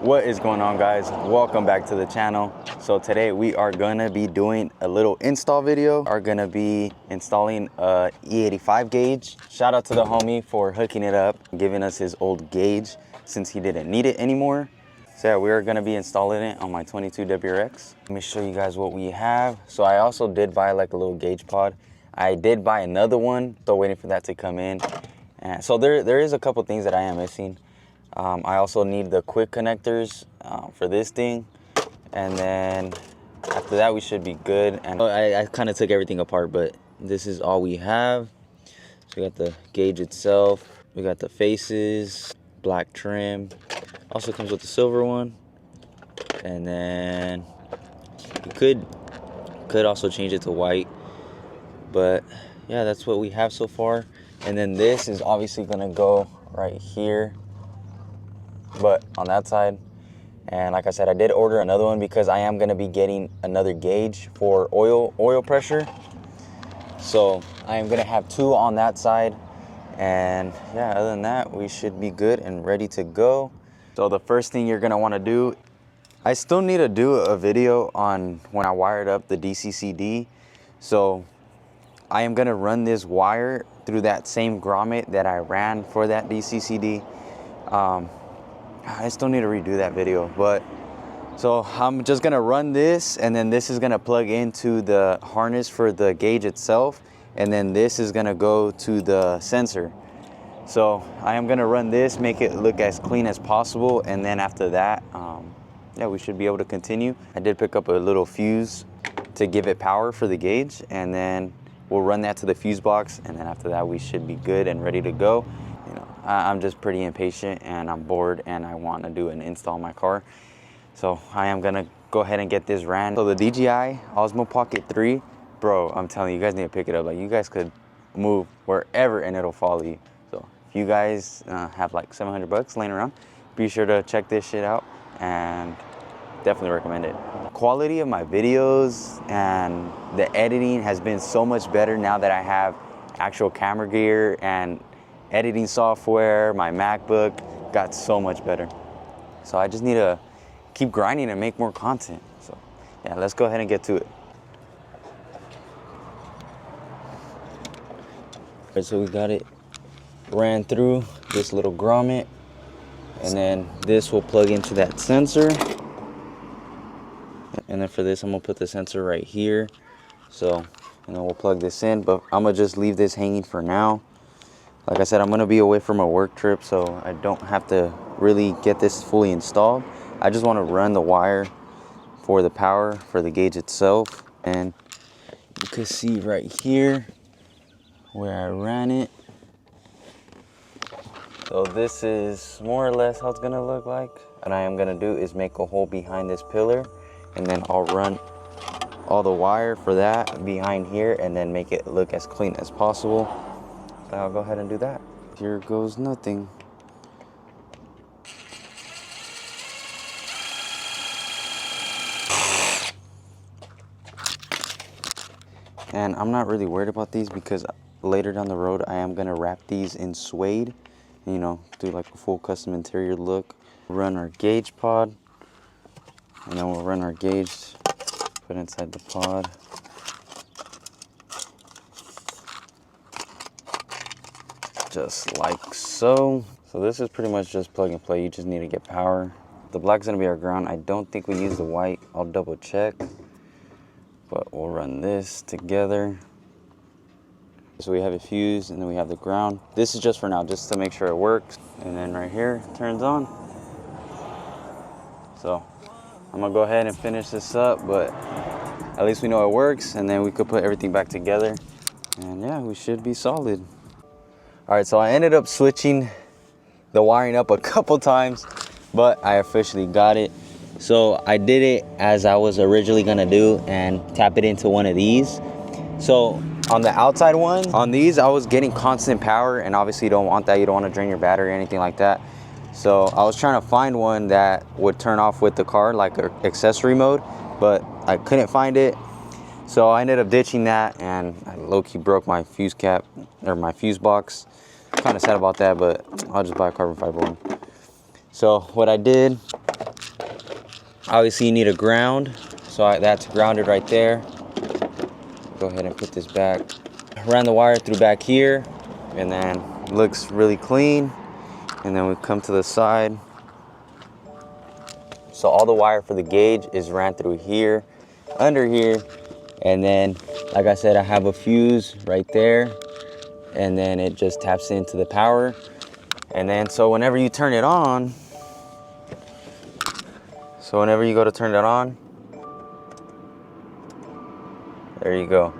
What is going on, guys? Welcome back to the channel. So today we are gonna be doing a little install video. Are gonna be installing a E85 gauge. Shout out to the homie for hooking it up, giving us his old gauge since he didn't need it anymore. So yeah, we are gonna be installing it on my 22 WRX. Let me show you guys what we have. So I also did buy like a little gauge pod. I did buy another one, still waiting for that to come in. And so there is a couple things that I am missing. I also need the quick connectors for this thing, and then after that we should be good. And I kind of took everything apart, but this is all we have. So we got the gauge itself, we got the faces, black trim, also comes with the silver one, and then you could also change it to white, but yeah, that's what we have so far. And then this is obviously gonna go right here, but on that side. And like I said, I did order another one because I am going to be getting another gauge for oil pressure. So I am going to have two on that side. And yeah, other than that, we should be good and ready to go. So the first thing you're going to want to do, I still need to do a video on when I wired up the DC-CD. So I am going to run this wire through that same grommet that I ran for that DC-CD. I still need to redo that video, but so I'm just gonna run this, and then this is gonna plug into the harness for the gauge itself, and then this is gonna go to the sensor. So I am gonna run this, make it look as clean as possible, and then after that, yeah, we should be able to continue. I did pick up a little fuse to give it power for the gauge, and then we'll run that to the fuse box, and then after that we should be good and ready to go. You know, I'm just pretty impatient and I'm bored and I want to do an install in my car. So I am gonna go ahead and get this ran. So the DJI Osmo Pocket 3, bro, I'm telling you, you guys need to pick it up. Like, you guys could move wherever and it'll follow you. So if you guys have like 700 bucks laying around, be sure to check this shit out and definitely recommend it. Quality of my videos and the editing has been so much better now that I have actual camera gear and editing software. My MacBook got so much better. So I just need to keep grinding and make more content. So yeah, let's go ahead and get to it. All right, so we got it ran through this little grommet, and then this will plug into that sensor. And then for this, I'm gonna put the sensor right here. So, and then we'll plug this in, but I'm gonna just leave this hanging for now. Like I said, I'm gonna be away from a work trip, so I don't have to really get this fully installed. I just wanna run the wire for the power for the gauge itself. And you can see right here where I ran it. So this is more or less how it's gonna look like. What I am gonna do is make a hole behind this pillar, and then I'll run all the wire for that behind here and then make it look as clean as possible. So I'll go ahead and do that. Here goes nothing. And I'm not really worried about these because later down the road I am gonna wrap these in suede, you know, do like a full custom interior look. Run our gauge pod, and then we'll run our gauge, put inside the pod. Just like so. So this is pretty much just plug and play. You just need to get power. The black's gonna be our ground. I don't think we use the white. I'll double check, but we'll run this together. So we have a fuse and then we have the ground. This is just for now, just to make sure it works. And then right here, it turns on. So I'm gonna go ahead and finish this up, but at least we know it works, and then we could put everything back together. And yeah, we should be solid. All right, so I ended up switching the wiring up a couple times, but I officially got it. So I did it as I was originally gonna do and tap it into one of these. So on the outside one, on these, I was getting constant power, and obviously you don't want that. You don't want to drain your battery or anything like that. So I was trying to find one that would turn off with the car, like an accessory mode, but I couldn't find it. So I ended up ditching that, and I low-key broke my fuse cap, or my fuse box. Kind of sad about that, but I'll just buy a carbon fiber one. So what I did Obviously you need a ground, so that's grounded right there. Go ahead and put this back. Ran the wire through back here, and then looks really clean. And then we come to the side. So all the wire for the gauge is ran through here, under here, and then, like I said, I have a fuse right there, and then it just taps into the power. And then, so whenever you turn it on, whenever you go to turn it on, there you go.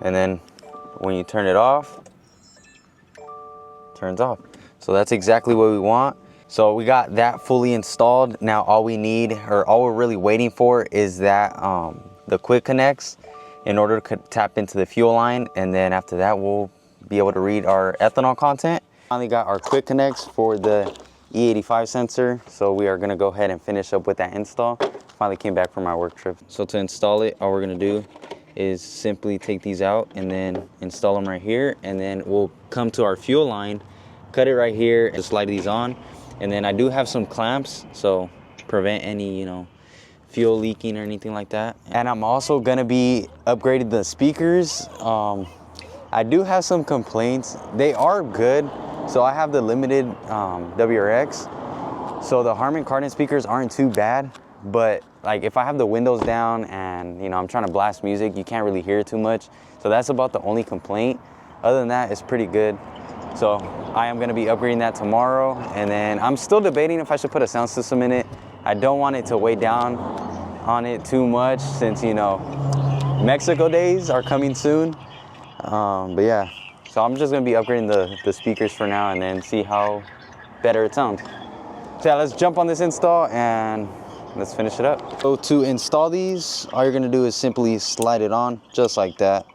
And then when you turn it off, it turns off. So that's exactly what we want. So we got that fully installed. Now all we need, or all we're really waiting for, is that the quick connects in order to tap into the fuel line. And then after that, we'll be able to read our ethanol content. Finally got our quick connects for the E85 sensor. So we are gonna go ahead and finish up with that install. Finally came back from my work trip. So to install it, all we're gonna do is simply take these out and then install them right here. And then we'll come to our fuel line, cut it right here, just slide these on. And then I do have some clamps, so prevent any, you know, fuel leaking or anything like that. And I'm also gonna be upgrading the speakers. I do have some complaints. They are good. So I have the limited WRX. So the Harman Kardon speakers aren't too bad, but like if I have the windows down and, you know, I'm trying to blast music, you can't really hear it too much. So that's about the only complaint. Other than that, it's pretty good. So I am gonna be upgrading that tomorrow. And then I'm still debating if I should put a sound system in it. I don't want it to weigh down on it too much since, you know, Mexico days are coming soon. But yeah, so I'm just gonna be upgrading the speakers for now and then see how better it sounds. So yeah, let's jump on this install and let's finish it up. So to install these, all you're gonna do is simply slide it on just like that.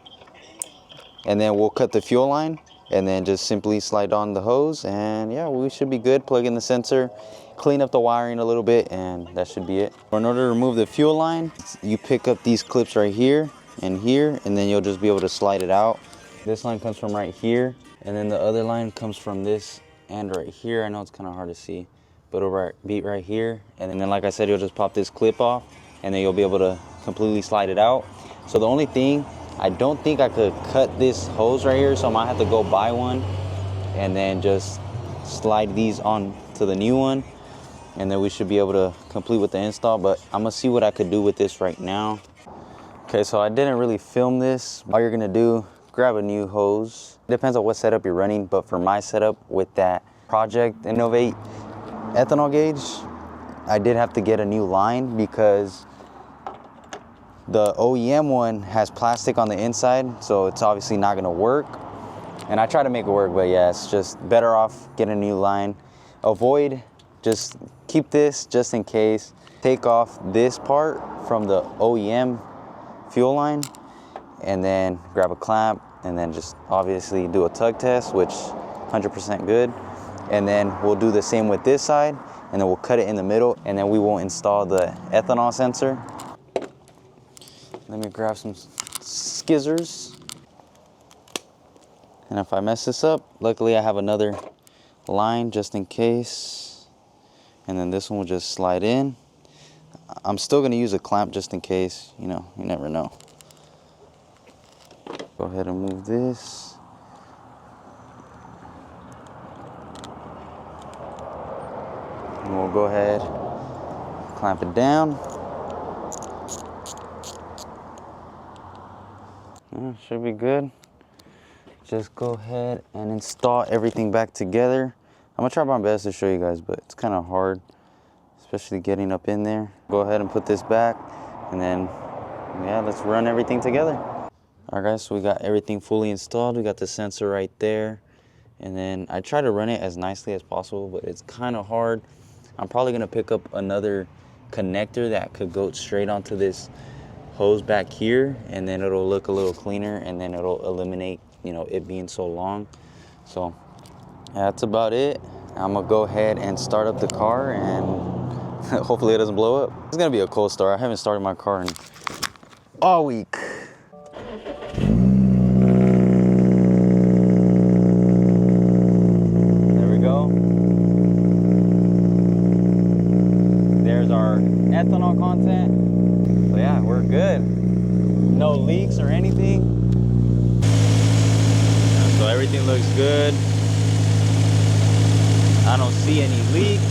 And then we'll cut the fuel line and then just simply slide on the hose, and yeah, we should be good. Plug in the sensor, clean up the wiring a little bit, and that should be it. In order to remove the fuel line, you pick up these clips right here, and then you'll just be able to slide it out. This line comes from right here, and then the other line comes from this end right here. I know it's kind of hard to see, but it'll be right here. And then, like I said, you'll just pop this clip off, and then you'll be able to completely slide it out. So the only thing, I don't think I could cut this hose right here, so I might have to go buy one and then just slide these on to the new one, and then we should be able to complete with the install. But I'm gonna see what I could do with this right now. Okay, so I didn't really film this. All you're gonna do, grab a new hose. It depends on what setup you're running, but for my setup with that Project Innovate ethanol gauge, I did have to get a new line because the OEM one has plastic on the inside, so it's obviously not gonna work. And I try to make it work, but yeah, it's just better off getting a new line. Just keep this just in case. Take off this part from the OEM fuel line, and then grab a clamp, and then just obviously do a tug test, which 100% good. And then we'll do the same with this side, and then we'll cut it in the middle, and then we will install the ethanol sensor. Let me grab some scissors. And if I mess this up, luckily I have another line just in case. And then this one will just slide in. I'm still gonna use a clamp just in case, you know, you never know. Go ahead and move this. And we'll go ahead, clamp it down. Should be good. Just go ahead and install everything back together. I'm gonna try my best to show you guys, but it's kind of hard, especially getting up in there. Go ahead and put this back, and then yeah, let's run everything together. All right guys, so we got everything fully installed. We got the sensor right there, and then I try to run it as nicely as possible, but it's kind of hard. I'm probably gonna pick up another connector that could go straight onto this hose back here, and then it'll look a little cleaner, and then it'll eliminate, you know, it being so long. So that's about it. I'm gonna go ahead and start up the car, and hopefully it doesn't blow up. It's gonna be a cold start. I haven't started my car in all week. There we go. There's our ethanol content. So yeah, we're good. No leaks or anything. So everything looks good. I don't see any leaks.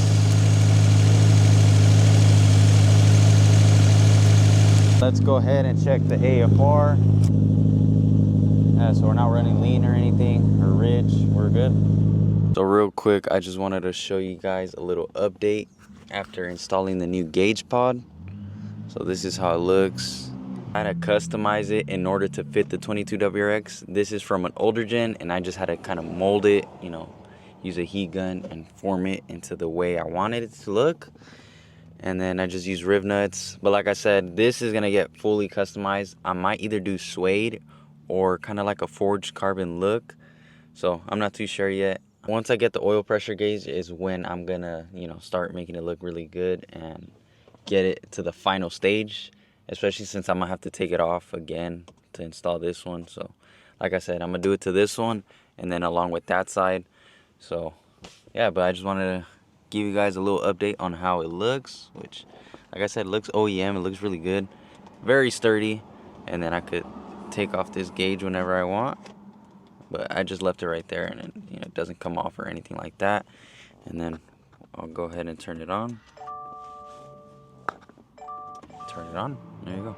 Let's go ahead and check the AFR. So we're not running lean or anything, or rich, we're good. So real quick, I just wanted to show you guys a little update after installing the new gauge pod. So this is how it looks. I had to customize it in order to fit the 22WRX. This is from an older gen, and I just had to kind of mold it, you know, use a heat gun and form it into the way I wanted it to look. And then I just use riv nuts. But like I said, this is gonna get fully customized. I might either do suede or kind of like a forged carbon look. So I'm not too sure yet. Once I get the oil pressure gauge is when I'm gonna, you know, start making it look really good and get it to the final stage, especially since I'm gonna have to take it off again to install this one. So like I said, I'm gonna do it to this one and then along with that side. So yeah, but I just wanted to give you guys a little update on how it looks, which like I said, it looks OEM. It looks really good, very sturdy. And then I could take off this gauge whenever I want, but I just left it right there, and it, you know, it doesn't come off or anything like that. And then I'll go ahead and turn it on. Turn it on. There you go.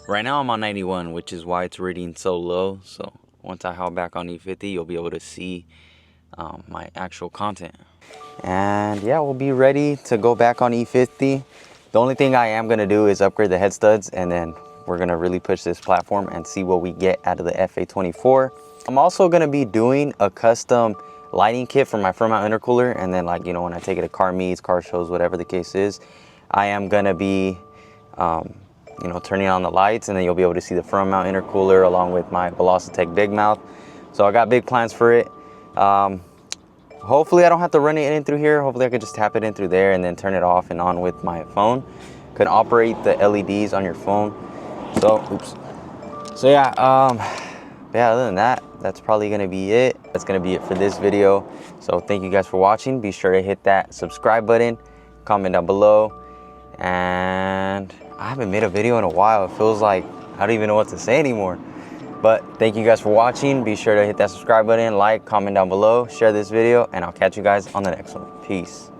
Right now I'm on 91, which is why it's reading so low. So once I haul back on E50, you'll be able to see my actual content. And yeah, we'll be ready to go back on E50. The only thing I am gonna do is upgrade the head studs, and then we're gonna really push this platform and see what we get out of the FA24. I'm also gonna be doing a custom lighting kit for my front mount intercooler, and then, like, you know, when I take it to car meets, car shows, whatever the case is, I am gonna be you know, turning on the lights, and then you'll be able to see the front mount intercooler along with my Velocitec big mouth. So I got big plans for it. Hopefully I don't have to run it in through here. Hopefully I could just tap it in through there and then turn it off and on with my phone. Can operate the LEDs on your phone. So, oops. So yeah, yeah, other than that, that's probably gonna be it. That's gonna be it for this video. So thank you guys for watching. Be sure to hit that subscribe button, comment down below. And I haven't made a video in a while. It feels like I don't even know what to say anymore. But thank you guys for watching. Be sure to hit that subscribe button, like, comment down below, share this video, and I'll catch you guys on the next one. Peace.